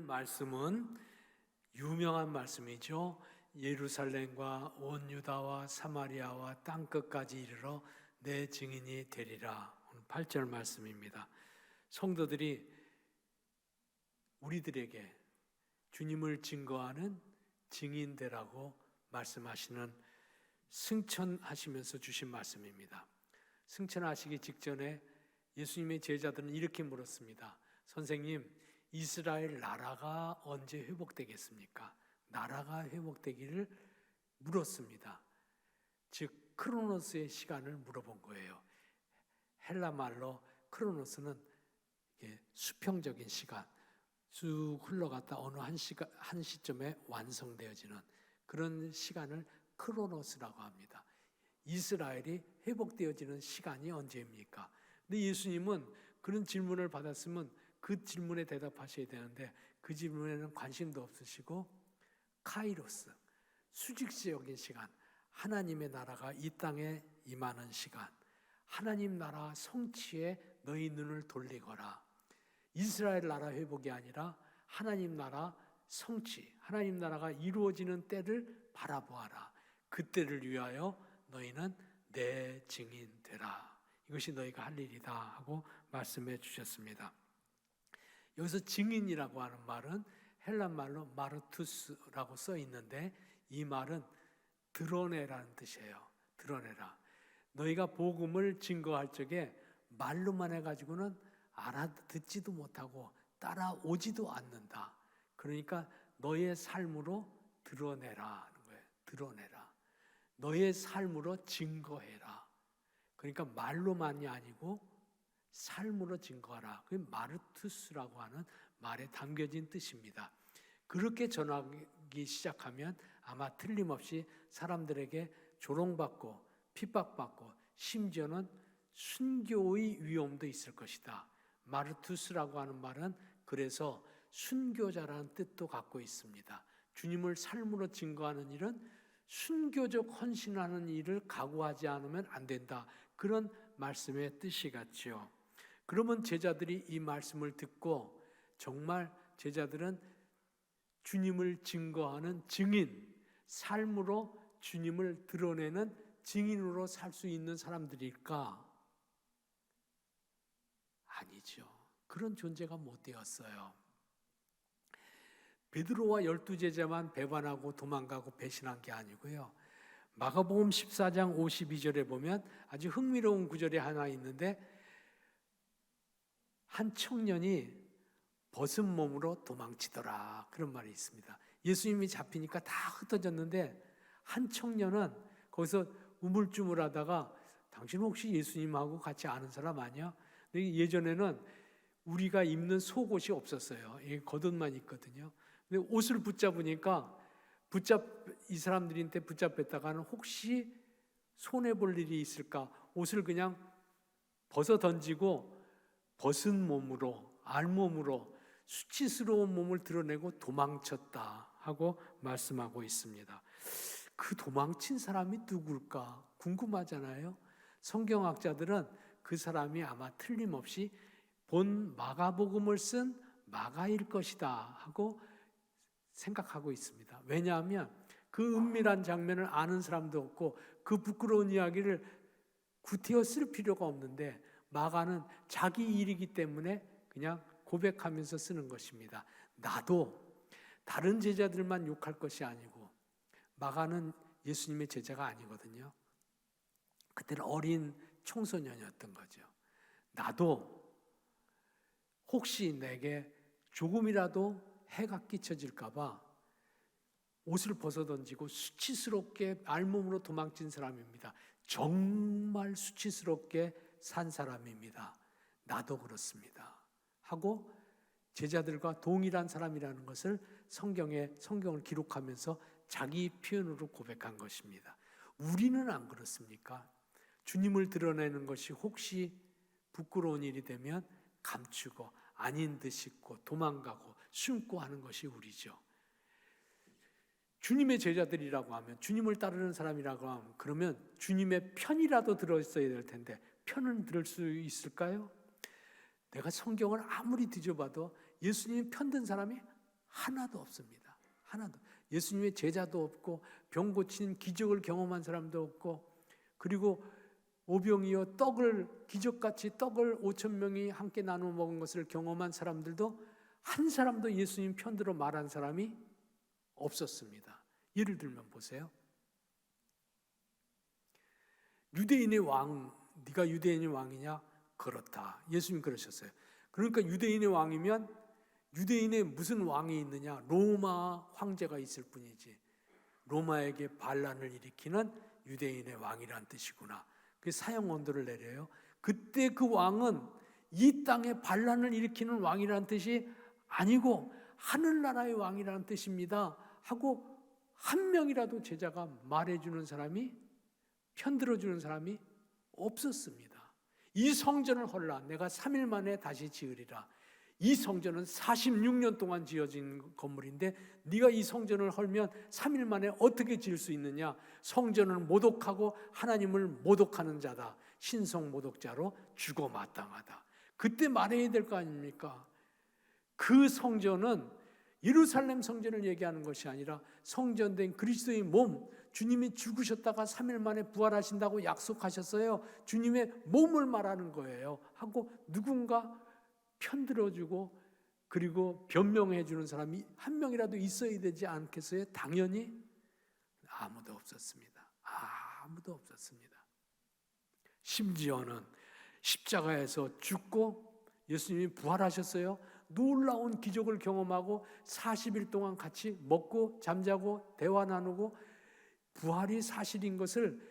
말씀은 유명한 말씀이죠. 예루살렘과 온 유다와 사마리아와 땅끝까지 이르러 내 증인이 되리라. 8절 말씀입니다. 성도들이 우리들에게 주님을 증거하는 증인되라고 말씀하시는, 승천하시면서 주신 말씀입니다. 승천하시기 직전에 예수님의 제자들은 이렇게 물었습니다. 선생님, 이스라엘 나라가 언제 회복되겠습니까? 나라가 회복되기를 물었습니다. 즉 크로노스의 시간을 물어본 거예요. 헬라 말로 크로노스는 수평적인 시간, 쭉 흘러갔다 어느 한 시점에 완성되어지는 그런 시간을 크로노스라고 합니다. 이스라엘이 회복되어지는 시간이 언제입니까? 근데 예수님은 그런 질문을 받았으면 그 질문에 대답하셔야 되는데 그 질문에는 관심도 없으시고 카이로스, 수직적인 시간, 하나님의 나라가 이 땅에 임하는 시간, 하나님 나라 성취에 너희 눈을 돌리거라. 이스라엘 나라 회복이 아니라 하나님 나라 성취, 하나님 나라가 이루어지는 때를 바라보아라. 그때를 위하여 너희는 내 증인 되라. 이것이 너희가 할 일이다 하고 말씀해 주셨습니다. 여기서 증인이라고 하는 말은 헬란 말로 마르투스라고 써 있는데 이 말은 드러내라는 뜻이에요. 드러내라. 너희가 복음을 증거할 적에 말로만 해가지고는 알아듣지도 못하고 따라오지도 않는다. 그러니까 너의 삶으로 드러내라 하는 거예요. 드러내라. 너의 삶으로 증거해라. 그러니까 말로만이 아니고 삶으로 증거하라. 그게 마르투스라고 하는 말에 담겨진 뜻입니다. 그렇게 전하기 시작하면 아마 틀림없이 사람들에게 조롱받고 핍박받고 심지어는 순교의 위험도 있을 것이다. 마르투스라고 하는 말은 그래서 순교자라는 뜻도 갖고 있습니다. 주님을 삶으로 증거하는 일은 순교적 헌신하는 일을 각오하지 않으면 안 된다. 그런 말씀의 뜻이 같죠. 그러면 제자들이 이 말씀을 듣고 정말 제자들은 주님을 증거하는 증인, 삶으로 주님을 드러내는 증인으로 살 수 있는 사람들일까? 아니죠. 그런 존재가 못 되었어요. 베드로와 12제자만 배반하고 도망가고 배신한 게 아니고요. 마가복음 14장 52절에 보면 아주 흥미로운 구절이 하나 있는데 한 청년이 벗은 몸으로 도망치더라. 그런 말이 있습니다. 예수님이 잡히니까 다 흩어졌는데 한 청년은 거기서 우물쭈물하다가 당신 혹시 예수님하고 같이 아는 사람 아니야? 예전에는 우리가 입는 속옷이 없었어요. 겉옷만 있거든요. 근데 옷을 붙잡으니까 이 사람들한테 붙잡혔다가는 혹시 손해볼 일이 있을까? 옷을 그냥 벗어 던지고 벗은 몸으로, 알몸으로 수치스러운 몸을 드러내고 도망쳤다 하고 말씀하고 있습니다. 그 도망친 사람이 누굴까 궁금하잖아요. 성경학자들은 그 사람이 아마 틀림없이 본 마가복음을 쓴 마가일 것이다 하고 생각하고 있습니다. 왜냐하면 그 은밀한 장면을 아는 사람도 없고 그 부끄러운 이야기를 구태여 쓸 필요가 없는데 마가는 자기 일이기 때문에 그냥 고백하면서 쓰는 것입니다. 나도 다른 제자들만 욕할 것이 아니고 마가는 예수님의 제자가 아니거든요. 그때는 어린 청소년이었던 거죠. 나도 혹시 내게 조금이라도 해가 끼쳐질까 봐 옷을 벗어던지고 수치스럽게 알몸으로 도망친 사람입니다. 정말 수치스럽게 산 사람입니다. 나도 그렇습니다. 하고 제자들과 동일한 사람이라는 것을 성경을 기록하면서 자기 표현으로 고백한 것입니다. 우리는 안 그렇습니까? 주님을 드러내는 것이 혹시 부끄러운 일이 되면 감추고 아닌 듯 싶고 도망가고 숨고 하는 것이 우리죠. 주님의 제자들이라고 하면, 주님을 따르는 사람이라고 하면, 그러면 주님의 편이라도 들었어야 될 텐데 편은 들을 수 있을까요? 내가 성경을 아무리 뒤져봐도 예수님 편든 사람이 하나도 없습니다. 하나도. 예수님의 제자도 없고 병 고치는 기적을 경험한 사람도 없고, 그리고 오병이어 기적같이 떡을 5천 명이 함께 나눠 먹은 것을 경험한 사람들도 한 사람도 예수님 편들어 말한 사람이 없었습니다. 예를 들면 보세요. 유대인의 왕, 네가 유대인의 왕이냐? 그렇다. 예수님 그러셨어요. 그러니까 유대인의 왕이면 유대인에 무슨 왕이 있느냐? 로마 황제가 있을 뿐이지. 로마에게 반란을 일으키는 유대인의 왕이란 뜻이구나. 그 사형 언도를 내려요. 그때 그 왕은 이 땅에 반란을 일으키는 왕이란 뜻이 아니고 하늘나라의 왕이라는 뜻입니다 하고 한 명이라도 제자가 말해주는 사람이, 편들어주는 사람이 없었습니다. 이 성전을 헐라 내가 3일 만에 다시 지으리라. 이 성전은 46년 동안 지어진 건물인데 네가 이 성전을 헐면 3일 만에 어떻게 지을 수 있느냐? 성전을 모독하고 하나님을 모독하는 자다. 신성 모독자로 죽어 마땅하다. 그때 말해야 될 거 아닙니까? 그 성전은 예루살렘 성전을 얘기하는 것이 아니라 성전된 그리스도의 몸, 주님이 죽으셨다가 3일 만에 부활하신다고 약속하셨어요. 주님의 몸을 말하는 거예요 하고 누군가 편들어주고 그리고 변명해 주는 사람이 한 명이라도 있어야 되지 않겠어요? 당연히 아무도 없었습니다. 아무도 없었습니다. 심지어는 십자가에서 죽고 예수님이 부활하셨어요. 놀라운 기적을 경험하고 40일 동안 같이 먹고 잠자고 대화 나누고 부활이 사실인 것을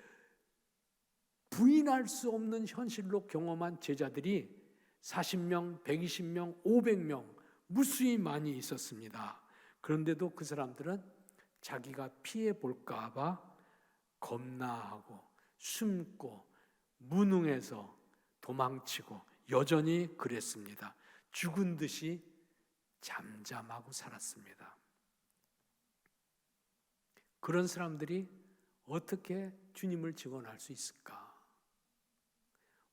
부인할 수 없는 현실로 경험한 제자들이 40명, 120명, 500명 무수히 많이 있었습니다. 그런데도 그 사람들은 자기가 피해 볼까 봐 겁나하고 숨고 무능해서 도망치고 여전히 그랬습니다. 죽은 듯이 잠잠하고 살았습니다. 그런 사람들이 어떻게 주님을 증언할 수 있을까?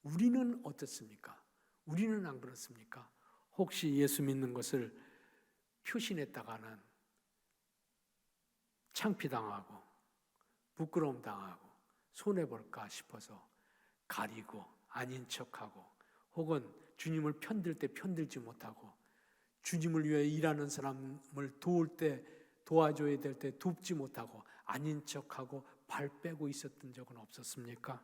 우리는 어떻습니까? 우리는 안 그렇습니까? 혹시 예수 믿는 것을 표신했다가는 창피당하고 부끄러움 당하고 손해볼까 싶어서 가리고 아닌 척하고 혹은 주님을 편들 때 편들지 못하고 주님을 위해 일하는 사람을 도울 때 도와줘야 될 때 돕지 못하고 아닌 척하고 발 빼고 있었던 적은 없었습니까?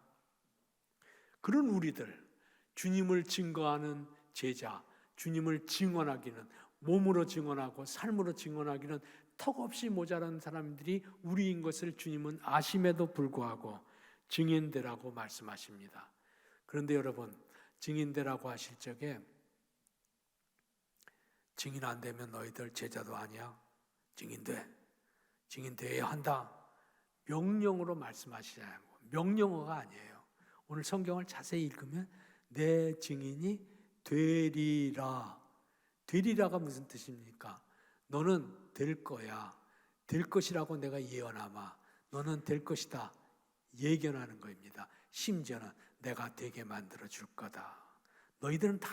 그런 우리들, 주님을 증거하는 제자, 주님을 증언하기는, 몸으로 증언하고 삶으로 증언하기는 턱없이 모자란 사람들이 우리인 것을 주님은 아심에도 불구하고 증인되라고 말씀하십니다. 그런데 여러분, 증인되라고 하실 적에 증인 안 되면 너희들 제자도 아니야? 증인돼야 한다. 명령으로 말씀하시잖아요. 명령어가 아니에요. 오늘 성경을 자세히 읽으면 내 증인이 되리라. 되리라가 무슨 뜻입니까? 너는 될 거야. 될 것이라고 내가 예언하마. 너는 될 것이다. 예견하는 겁니다. 심지어는 내가 되게 만들어 줄 거다. 너희들은 다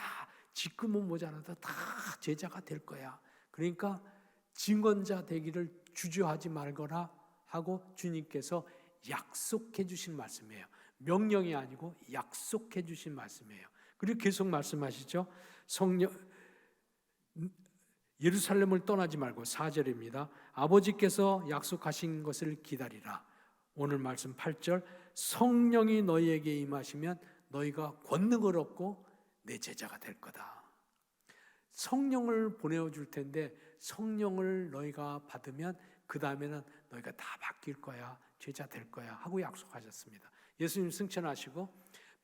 지금은 모자라도 다 제자가 될 거야. 그러니까 증언자 되기를 주저하지 말거라 하고 주님께서 약속해 주신 말씀이에요. 명령이 아니고 약속해 주신 말씀이에요. 그리고 계속 말씀하시죠. 예루살렘을 떠나지 말고 4절입니다. 아버지께서 약속하신 것을 기다리라. 오늘 말씀 8절 성령이 너희에게 임하시면 너희가 권능을 얻고 내 제자가 될 거다. 성령을 보내줄 텐데 성령을 너희가 받으면 그 다음에는 너희가 다 바뀔 거야. 제자 될 거야 하고 약속하셨습니다. 예수님 승천하시고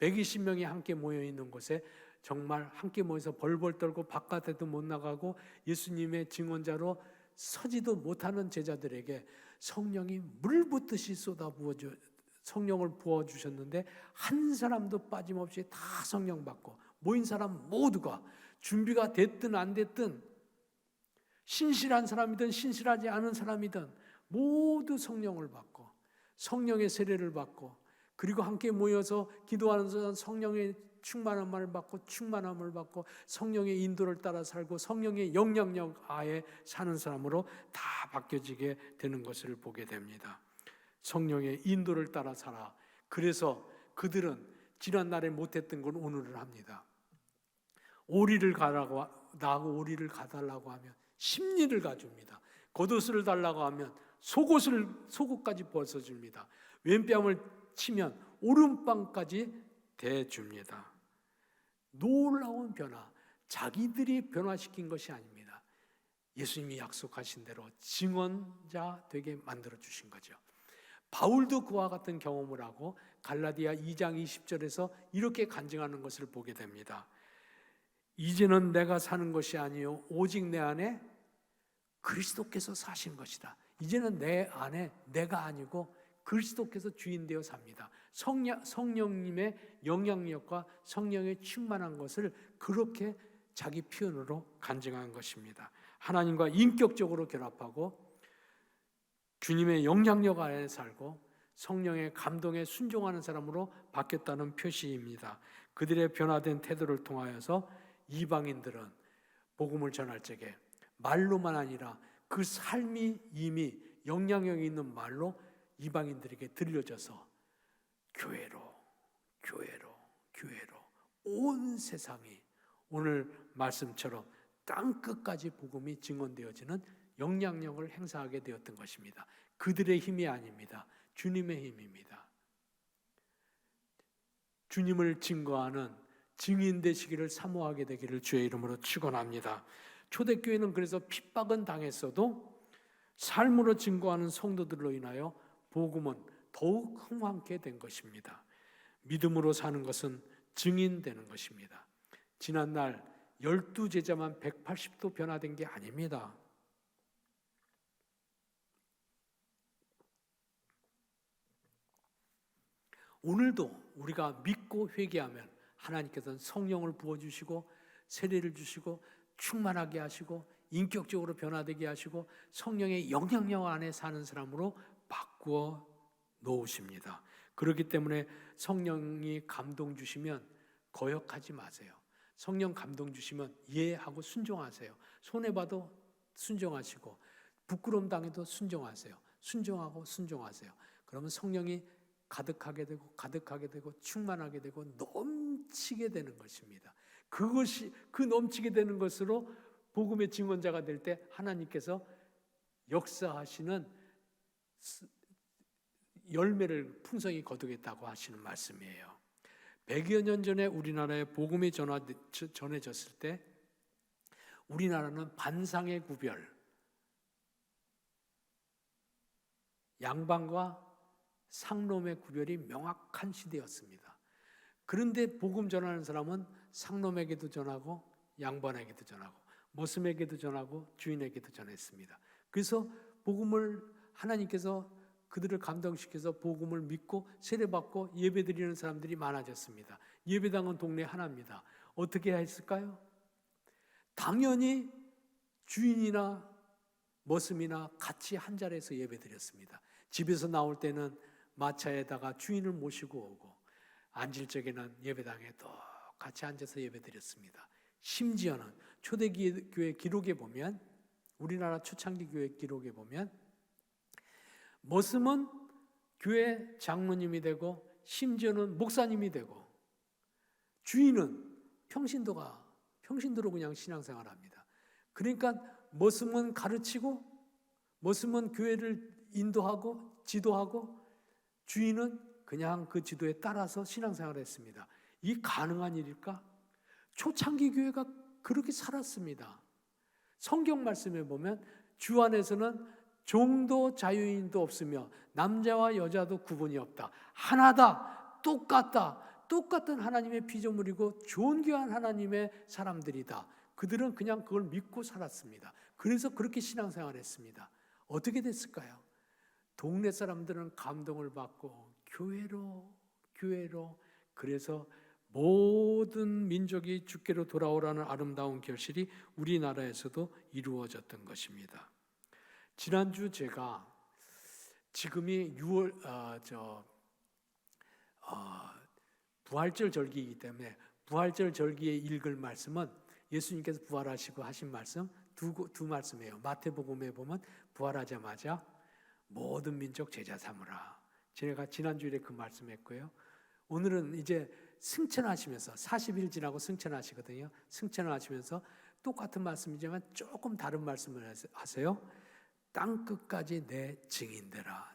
120명이 함께 모여있는 곳에 정말 함께 모여서 벌벌 떨고 바깥에도 못 나가고 예수님의 증언자로 서지도 못하는 제자들에게 성령이 물 붓듯이 성령을 부어주셨는데 한 사람도 빠짐없이 다 성령 받고 모인 사람 모두가 준비가 됐든 안 됐든 신실한 사람이든 신실하지 않은 사람이든 모두 성령을 받고 성령의 세례를 받고 그리고 함께 모여서 기도하는 성령의 충만함을 받고 충만함을 받고 성령의 인도를 따라 살고 성령의 영향력 하에 사는 사람으로 다 바뀌어지게 되는 것을 보게 됩니다. 성령의 인도를 따라 살아. 그래서 그들은 지난날에 못했던 걸 오늘은 합니다. 오리를 가라고 나하고 오리를 가달라고 하면 심리를 가줍니다. 겉옷을 달라고 하면 속옷까지 벗어줍니다. 왼뺨을 치면 오른뺨까지 대줍니다. 놀라운 변화, 자기들이 변화시킨 것이 아닙니다. 예수님이 약속하신 대로 증언자 되게 만들어 주신 거죠. 바울도 그와 같은 경험을 하고 갈라디아 2장 20절에서 이렇게 간증하는 것을 보게 됩니다. 이제는 내가 사는 것이 아니요 오직 내 안에 그리스도께서 사신 것이다. 이제는 내 안에 내가 아니고 그리스도께서 주인 되어 삽니다. 성령님의 영향력과 성령의 충만한 것을 그렇게 자기 표현으로 간증한 것입니다. 하나님과 인격적으로 결합하고 주님의 영향력 안에 살고 성령의 감동에 순종하는 사람으로 바뀌었다는 표시입니다. 그들의 변화된 태도를 통하여서 이방인들은 복음을 전할 적에 말로만 아니라 그 삶이 이미 영향력이 있는 말로 이방인들에게 들려져서 교회로 온 세상이 오늘 말씀처럼 땅끝까지 복음이 증언되어지는 영향력을 행사하게 되었던 것입니다. 그들의 힘이 아닙니다. 주님의 힘입니다. 주님을 증거하는 증인 되시기를 사모하게 되기를 주의 이름으로 축원합니다. 초대교회는 그래서 핍박은 당했어도 삶으로 증거하는 성도들로 인하여 복음은 더욱 흥황케 된 것입니다. 믿음으로 사는 것은 증인되는 것입니다. 지난날 12제자만 180도 변화된 게 아닙니다. 오늘도 우리가 믿고 회개하면 하나님께서는 성령을 부어주시고 세례를 주시고 충만하게 하시고 인격적으로 변화되게 하시고 성령의 영향력 안에 사는 사람으로 바꾸어 놓으십니다. 그렇기 때문에 성령이 감동 주시면 거역하지 마세요. 성령 감동 주시면 이해하고 순종하세요. 손해봐도 순종하시고 부끄러움 당해도 순종하세요. 순종하고 순종하세요. 그러면 성령이 가득하게 되고 충만하게 되고 넘치게 되는 것입니다. 그것이 그 넘치게 되는 것으로 복음의 증언자가 될 때 하나님께서 역사하시는 열매를 풍성히 거두겠다고 하시는 말씀이에요. 100여 년 전에 우리나라에 복음이 전해졌을 때 우리나라는 반상의 구별, 양반과 상놈의 구별이 명확한 시대였습니다. 그런데 복음 전하는 사람은 상놈에게도 전하고 양반에게도 전하고 모슴에게도 전하고 주인에게도 전했습니다. 그래서 복음을 하나님께서 그들을 감동시켜서 복음을 믿고 세례받고 예배드리는 사람들이 많아졌습니다. 예배당은 동네 하나입니다. 어떻게 했을까요? 당연히 주인이나 머슴이나 같이 한 자리에서 예배드렸습니다. 집에서 나올 때는 마차에다가 주인을 모시고 오고 앉을 적에는 예배당에 또 같이 앉아서 예배드렸습니다. 심지어는 초대교회 기록에 보면 우리나라 초창기 교회 기록에 보면 머슴은 교회 장로님이 되고 심지어는 목사님이 되고 주인은 평신도로 그냥 신앙생활합니다. 그러니까 머슴은 가르치고 머슴은 교회를 인도하고 지도하고 주인은 그냥 그 지도에 따라서 신앙생활을 했습니다. 이 가능한 일일까? 초창기 교회가 그렇게 살았습니다. 성경 말씀에 보면 주 안에서는 종도 자유인도 없으며 남자와 여자도 구분이 없다. 하나다. 똑같은 하나님의 피조물이고 존귀한 하나님의 사람들이다. 그들은 그냥 그걸 믿고 살았습니다. 그래서 그렇게 신앙생활을 했습니다. 어떻게 됐을까요? 동네 사람들은 감동을 받고 교회로 그래서 모든 민족이 주께로 돌아오라는 아름다운 결실이 우리나라에서도 이루어졌던 것입니다. 지난주 제가 지금이 부활절 절기이기 때문에 부활절 절기에 읽을 말씀은 예수님께서 부활하시고 하신 말씀 두 말씀이에요. 마태복음에 보면 부활하자마자 모든 민족 제자 삼으라. 제가 지난주에 그 말씀했고요. 오늘은 이제 승천하시면서 40일 지나고 승천하시거든요. 승천하시면서 똑같은 말씀이지만 조금 다른 말씀을 하세요. 땅 끝까지 내 증인되라.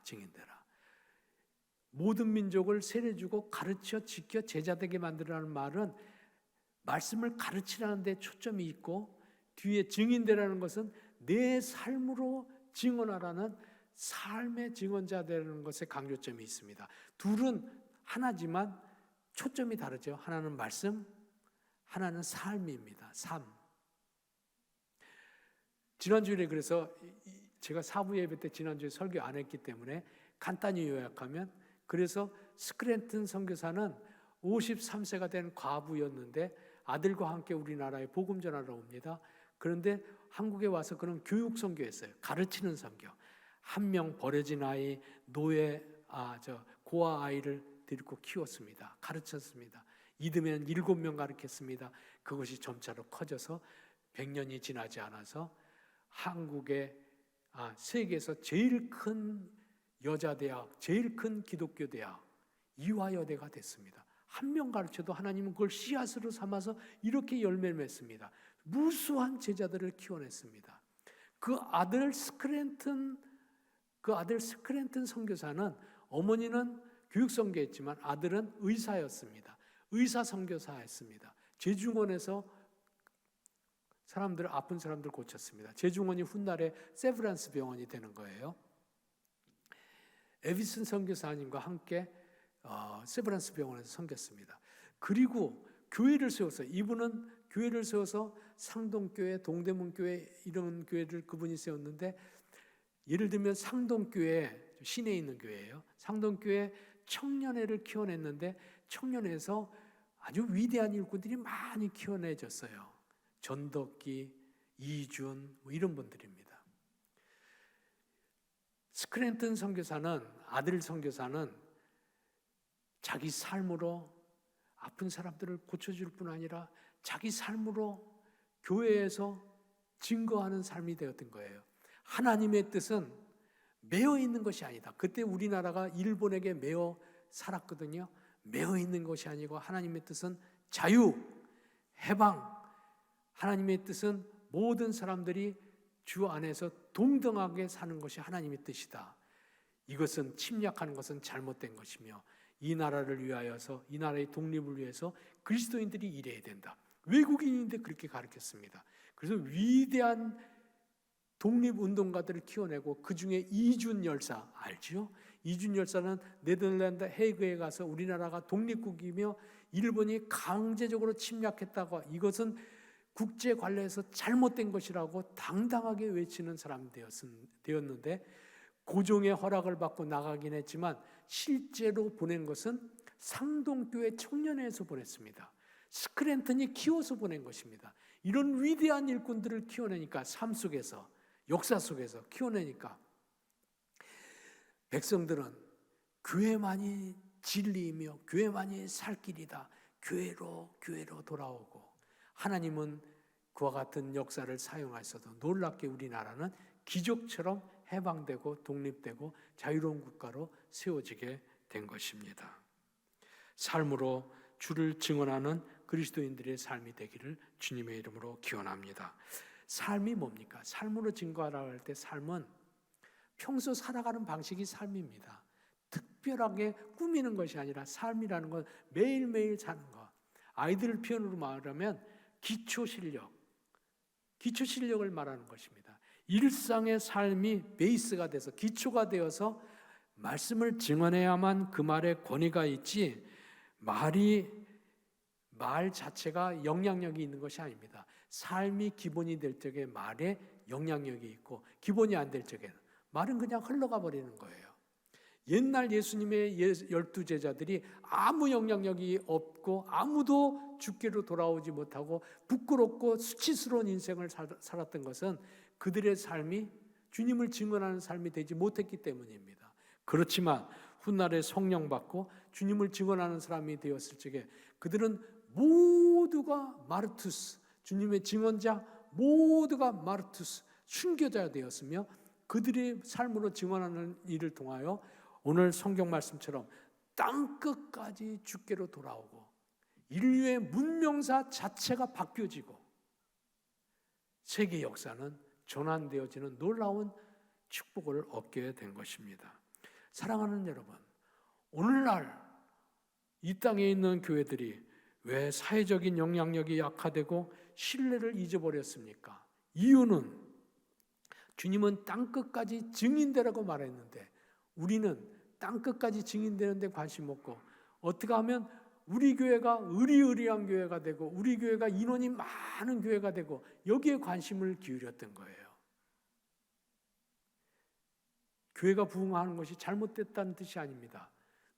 모든 민족을 세례주고 가르쳐 지켜 제자되게 만들라는 말은 말씀을 가르치라는 데 초점이 있고, 뒤에 증인되라는 것은 내 삶으로 증언하라는 삶의 증언자 되는 것에 강조점이 있습니다. 둘은 하나지만 초점이 다르죠. 하나는 말씀, 하나는 삶입니다. 삶. 지난주에 그래서 제가 사부 예배 때 지난주에 설교 안 했기 때문에 간단히 요약하면, 그래서 스크랜튼 선교사는 53세가 된 과부였는데 아들과 함께 우리나라에 복음 전하러 옵니다. 그런데 한국에 와서 그는 교육 선교했어요. 가르치는 선교. 한 명 버려진 아이, 고아 아이를 데리고 키웠습니다. 가르쳤습니다. 이듬해는 7명 가르쳤습니다. 그것이 점차로 커져서 100년이 지나지 않아서 세계에서 제일 큰 여자대학, 제일 큰 기독교 대학 이화여대가 됐습니다. 한 명 가르쳐도 하나님은 그걸 씨앗으로 삼아서 이렇게 열매를 맺습니다. 무수한 제자들을 키워냈습니다. 그 아들 스크랜튼 선교사는, 어머니는 교육 선교했지만 아들은 의사였습니다. 의사 선교사였습니다. 제중원에서 아픈 사람들 고쳤습니다. 제중원이 훗날에 세브란스 병원이 되는 거예요. 에비슨 선교사님과 함께 세브란스 병원에서 섬겼습니다. 그리고 교회를 세워서, 이분은 교회를 세워서 상동교회, 동대문교회 이런 교회를 그분이 세웠는데, 예를 들면 상동교회, 시내에 있는 교회예요. 상동교회 청년회를 키워냈는데 청년회에서 아주 위대한 일꾼들이 많이 키워내졌어요. 전덕기, 이준 이런 분들입니다. 스크랜튼 선교사는, 아들 선교사는 자기 삶으로 아픈 사람들을 고쳐줄 뿐 아니라 자기 삶으로 교회에서 증거하는 삶이 되었던 거예요. 하나님의 뜻은 매여 있는 것이 아니다. 그때 우리나라가 일본에게 매여 살았거든요. 매여 있는 것이 아니고 하나님의 뜻은 자유, 해방. 하나님의 뜻은 모든 사람들이 주 안에서 동등하게 사는 것이 하나님의 뜻이다. 이것은 침략하는 것은 잘못된 것이며, 이 나라를 위하여서, 이 나라의 독립을 위해서 그리스도인들이 일해야 된다. 외국인인데 그렇게 가르쳤습니다. 그래서 위대한 독립운동가들을 키워내고, 그 중에 이준 열사 알죠? 이준 열사는 네덜란드 헤이그에 가서 우리나라가 독립국이며 일본이 강제적으로 침략했다고, 이것은 국제 관례에서 잘못된 것이라고 당당하게 외치는 사람이 되었는데, 고종의 허락을 받고 나가긴 했지만 실제로 보낸 것은 상동교회 청년회에서 보냈습니다. 스크랜턴이 키워서 보낸 것입니다. 이런 위대한 일꾼들을 키워내니까, 삶 속에서, 역사 속에서 키워내니까 백성들은 교회만이 진리이며 교회만이 살 길이다. 교회로 돌아오고, 하나님은 그와 같은 역사를 사용하셔서 놀랍게 우리나라는 기적처럼 해방되고 독립되고 자유로운 국가로 세워지게 된 것입니다. 삶으로 주를 증언하는 그리스도인들의 삶이 되기를 주님의 이름으로 기원합니다. 삶이 뭡니까? 삶으로 증거하라고 할 때 삶은 평소 살아가는 방식이 삶입니다. 특별하게 꾸미는 것이 아니라, 삶이라는 건 매일매일 사는 것. 아이들 표현으로 말하면 기초 실력을 말하는 것입니다. 일상의 삶이 베이스가 돼서, 기초가 되어서 말씀을 증언해야만 그 말에 권위가 있지, 말 자체가 영향력이 있는 것이 아닙니다. 삶이 기본이 될 적에 말에 영향력이 있고, 기본이 안 될 적에는 말은 그냥 흘러가 버리는 거예요. 옛날 예수님의 12제자들이 아무 영향력이 없고 아무도 주께로 돌아오지 못하고 부끄럽고 수치스러운 인생을 살았던 것은 그들의 삶이 주님을 증언하는 삶이 되지 못했기 때문입니다. 그렇지만 훗날에 성령 받고 주님을 증언하는 사람이 되었을 적에 그들은 모두가 마르투스, 주님의 증언자 모두가 마르투스, 순교자 되었으며 그들의 삶으로 증언하는 일을 통하여 오늘 성경 말씀처럼 땅끝까지 주께로 돌아오고 인류의 문명사 자체가 바뀌어지고 세계 역사는 전환되어지는 놀라운 축복을 얻게 된 것입니다. 사랑하는 여러분, 오늘날 이 땅에 있는 교회들이 왜 사회적인 영향력이 약화되고 신뢰를 잊어버렸습니까? 이유는 주님은 땅끝까지 증인되라고 말했는데 우리는 땅끝까지 증인되는 데 관심 없고 어떻게 하면 우리 교회가 의리의리한 교회가 되고 우리 교회가 인원이 많은 교회가 되고 여기에 관심을 기울였던 거예요. 교회가 부흥하는 것이 잘못됐다는 뜻이 아닙니다.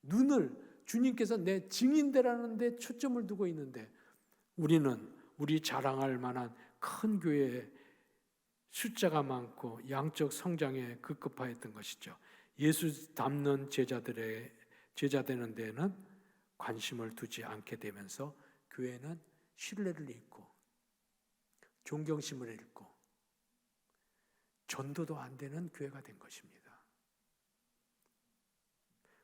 눈을 주님께서 내 증인되라는 데 초점을 두고 있는데 우리는 우리 자랑할 만한 큰 교회에 숫자가 많고 양적 성장에 급급하였던 것이죠. 예수 닮는 제자 되는 데에는 관심을 두지 않게 되면서 교회는 신뢰를 잃고 존경심을 잃고 전도도 안 되는 교회가 된 것입니다.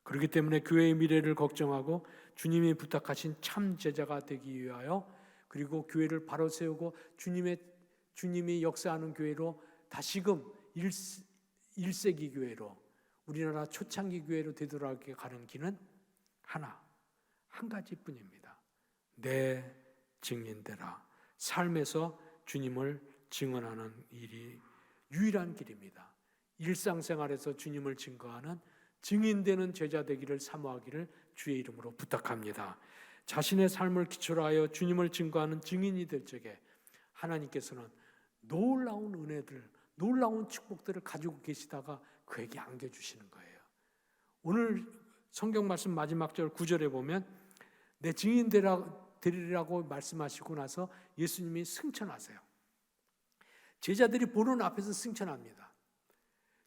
그렇기 때문에 교회의 미래를 걱정하고 주님이 부탁하신 참 제자가 되기 위하여 그리고 교회를 바로 세우고 주님이 역사하는 교회로 다시금 1세기 교회로 우리나라 초창기 교회로 되돌아가게 가는 길은 한 가지뿐입니다. 내 증인되라. 삶에서 주님을 증언하는 일이 유일한 길입니다. 일상생활에서 주님을 증거하는 증인되는 제자 되기를 사모하기를 주의 이름으로 부탁합니다. 자신의 삶을 기초로 하여 주님을 증거하는 증인이 될 적에 하나님께서는 놀라운 은혜들, 놀라운 축복들을 가지고 계시다가 그에게 안겨주시는 거예요. 오늘 성경 말씀 마지막 절 9절에 보면 내 증인 되리라고 말씀하시고 나서 예수님이 승천하세요. 제자들이 보는 앞에서 승천합니다.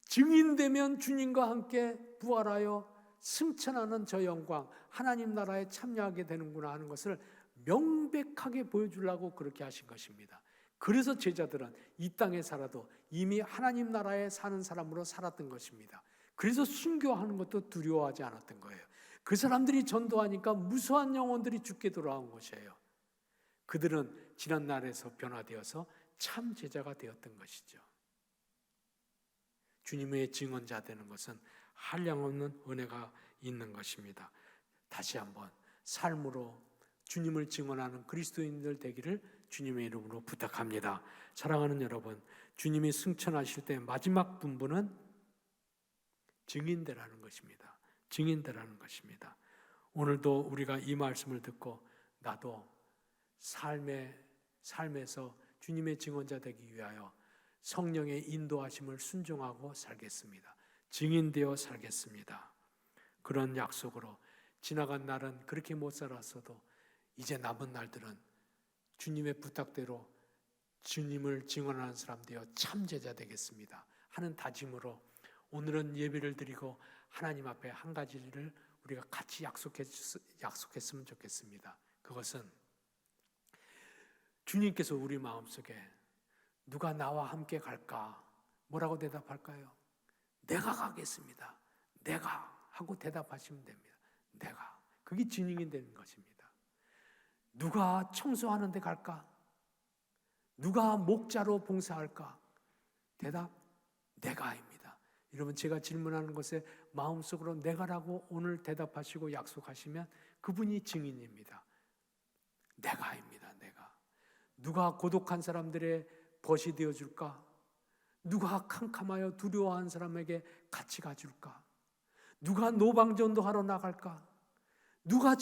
증인되면 주님과 함께 부활하여 승천하는 저 영광, 하나님 나라에 참여하게 되는구나 하는 것을 명백하게 보여주려고 그렇게 하신 것입니다. 그래서 제자들은 이 땅에 살아도 이미 하나님 나라에 사는 사람으로 살았던 것입니다. 그래서 순교하는 것도 두려워하지 않았던 거예요. 그 사람들이 전도하니까 무수한 영혼들이 죽게 돌아온 것이에요. 그들은 지난 날에서 변화되어서 참 제자가 되었던 것이죠. 주님의 증언자 되는 것은 한량없는 은혜가 있는 것입니다. 다시 한번 삶으로 주님을 증언하는 그리스도인들 되기를 주님의 이름으로 부탁합니다. 사랑하는 여러분, 주님이 승천하실 때 마지막 분부는 증인되라는 것입니다. 증인되라는 것입니다. 오늘도 우리가 이 말씀을 듣고 나도 삶에서 주님의 증언자 되기 위하여 성령의 인도하심을 순종하고 살겠습니다. 증인되어 살겠습니다. 그런 약속으로 지나간 날은 그렇게 못 살았어도 이제 남은 날들은 주님의 부탁대로 주님을 증언하는 사람 되어 참 제자 되겠습니다 하는 다짐으로 오늘은 예배를 드리고 하나님 앞에 한 가지를 우리가 같이 약속했으면 좋겠습니다. 그것은 주님께서 우리 마음속에 누가 나와 함께 갈까? 뭐라고 대답할까요? 내가 가겠습니다. 내가 하고 대답하시면 됩니다. 내가. 그게 증인이 되는 것입니다. 누가 청소하는 데 갈까? 누가 목자로 봉사할까? 대답, 내가입니다. 여러분, 제가 질문하는 것에 마음속으로 내가라고 오늘 대답하시고 약속하시면 그분이 증인입니다. 내가입니다. 내가. 누가 고독한 사람들의 벗이 되어줄까? 누가 캄캄하여 두려워하는 사람에게 같이 가줄까? 누가 노방전도하러 나갈까? 누가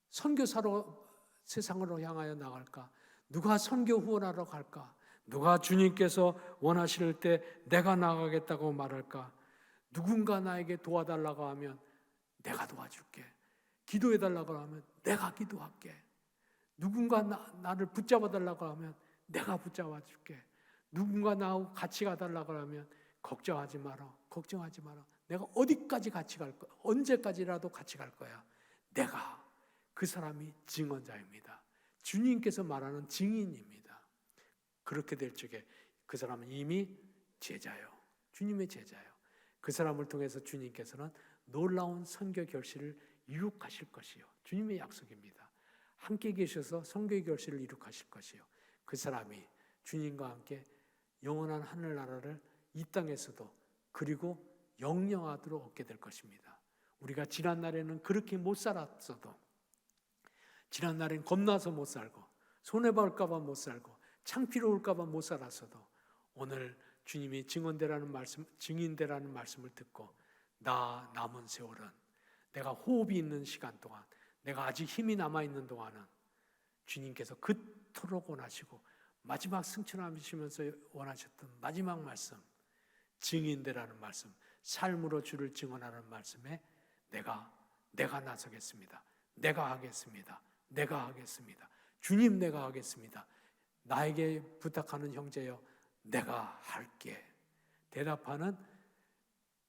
선교사로 세상으로 향하여 나갈까? 누가 선교 후원하러 갈까? 누가 주님께서 원하실 때 내가 나가겠다고 말할까? 누군가 나에게 도와달라고 하면 내가 도와줄게. 기도해달라고 하면 내가 기도할게. 누군가 나를 붙잡아달라고 하면 내가 붙잡아줄게. 누군가 나하고 같이 가달라고 하면 걱정하지 마라. 걱정하지 마라. 내가 어디까지 같이 갈 거야. 언제까지라도 같이 갈 거야. 내가 그 사람이 증언자입니다. 주님께서 말하는 증인입니다. 그렇게 될 적에 그 사람은 이미 제자요. 주님의 제자요. 그 사람을 통해서 주님께서는 놀라운 선교 결실을 이룩하실 것이요. 주님의 약속입니다. 함께 계셔서 선교 결실을 이룩하실 것이요. 그 사람이 주님과 함께 영원한 하늘나라를 이 땅에서도 그리고 영영하도록 얻게 될 것입니다. 우리가 지난날에는 그렇게 못 살았어도, 지난날엔 겁나서 못 살고 손해볼까 봐 못 살고 창피로울까 봐 못 살았어도 오늘 주님이 증인되라는 말씀을 듣고 나 남은 세월은, 내가 호흡이 있는 시간 동안, 내가 아직 힘이 남아있는 동안은 주님께서 그토록 원하시고 마지막 승천하시면서 원하셨던 마지막 말씀, 증인되라는 말씀, 삶으로 주를 증언하는 말씀에 내가 나서겠습니다. 내가 하겠습니다. 내가 하겠습니다. 주님, 내가 하겠습니다. 나에게 부탁하는 형제여, 내가 할게. 대답하는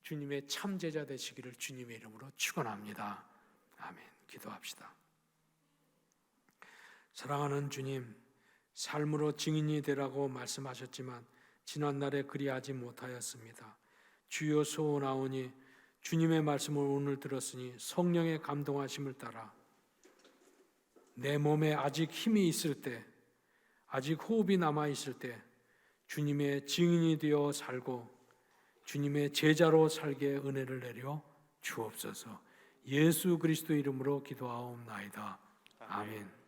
주님의 참제자 되시기를 주님의 이름으로 축원합니다. 아멘. 기도합시다. 사랑하는 주님, 삶으로 증인이 되라고 말씀하셨지만 지난날에 그리하지 못하였습니다. 주여 소원하오니 주님의 말씀을 오늘 들었으니 성령의 감동하심을 따라 내 몸에 아직 힘이 있을 때, 아직 호흡이 남아있을 때 주님의 증인이 되어 살고 주님의 제자로 살게 은혜를 내려 주옵소서. 예수 그리스도 이름으로 기도하옵나이다. 아멘.